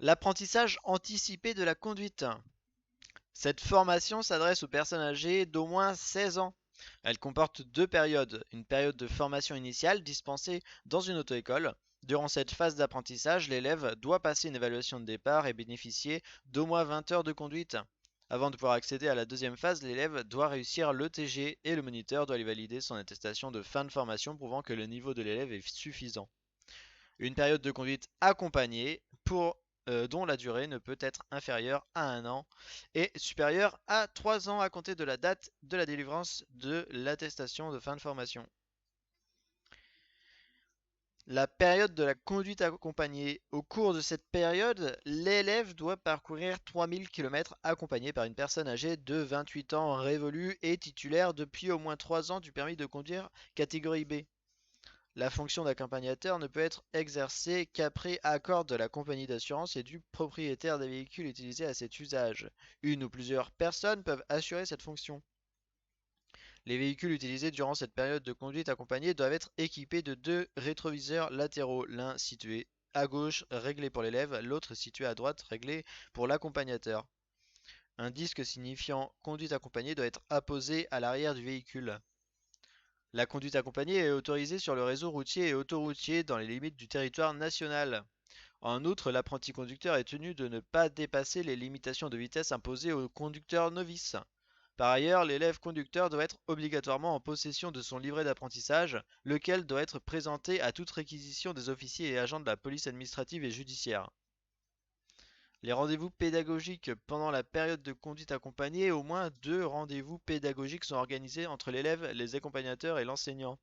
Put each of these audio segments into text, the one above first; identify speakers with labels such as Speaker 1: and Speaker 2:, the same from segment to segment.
Speaker 1: L'apprentissage anticipé de la conduite. Cette formation s'adresse aux personnes âgées d'au moins 16 ans. Elle comporte deux périodes. Une période de formation initiale dispensée dans une auto-école. Durant cette phase d'apprentissage, l'élève doit passer une évaluation de départ et bénéficier d'au moins 20 heures de conduite. Avant de pouvoir accéder à la deuxième phase, l'élève doit réussir l'ETG et le moniteur doit lui valider son attestation de fin de formation prouvant que le niveau de l'élève est suffisant. Une période de conduite accompagnée dont la durée ne peut être inférieure à un an et supérieure à 3 ans à compter de la date de la délivrance de l'attestation de fin de formation. La période de la conduite accompagnée. Au cours de cette période, l'élève doit parcourir 3000 km accompagné par une personne âgée de 28 ans révolue et titulaire depuis au moins 3 ans du permis de conduire catégorie B. La fonction d'accompagnateur ne peut être exercée qu'après accord de la compagnie d'assurance et du propriétaire des véhicules utilisés à cet usage. Une ou plusieurs personnes peuvent assurer cette fonction. Les véhicules utilisés durant cette période de conduite accompagnée doivent être équipés de deux rétroviseurs latéraux, l'un situé à gauche réglé pour l'élève, l'autre situé à droite réglé pour l'accompagnateur. Un disque signifiant conduite accompagnée doit être apposé à l'arrière du véhicule. La conduite accompagnée est autorisée sur le réseau routier et autoroutier dans les limites du territoire national. En outre, l'apprenti conducteur est tenu de ne pas dépasser les limitations de vitesse imposées aux conducteurs novices. Par ailleurs, l'élève conducteur doit être obligatoirement en possession de son livret d'apprentissage, lequel doit être présenté à toute réquisition des officiers et agents de la police administrative et judiciaire. Les rendez-vous pédagogiques. Pendant la période de conduite accompagnée, au moins deux rendez-vous pédagogiques sont organisés entre l'élève, les accompagnateurs et l'enseignant.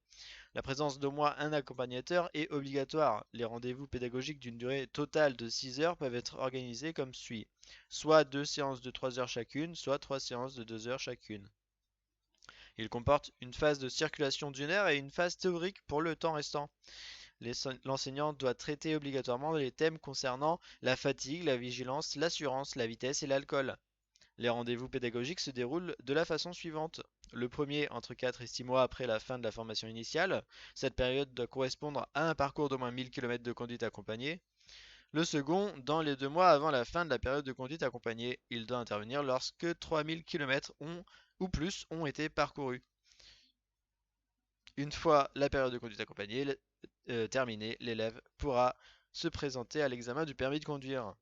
Speaker 1: La présence d'au moins un accompagnateur est obligatoire. Les rendez-vous pédagogiques d'une durée totale de 6 heures peuvent être organisés comme suit. Soit deux séances de 3 heures chacune, soit trois séances de 2 heures chacune. Il comporte une phase de circulation d'une heure et une phase théorique pour le temps restant. L'enseignant doit traiter obligatoirement les thèmes concernant la fatigue, la vigilance, l'assurance, la vitesse et l'alcool. Les rendez-vous pédagogiques se déroulent de la façon suivante. Le premier entre 4 et 6 mois après la fin de la formation initiale. Cette période doit correspondre à un parcours d'au moins 1000 km de conduite accompagnée. Le second, dans les 2 mois avant la fin de la période de conduite accompagnée. Il doit intervenir lorsque 3000 km ou plus ont été parcourus. Une fois la période de conduite accompagnée terminée, l'élève pourra se présenter à l'examen du permis de conduire.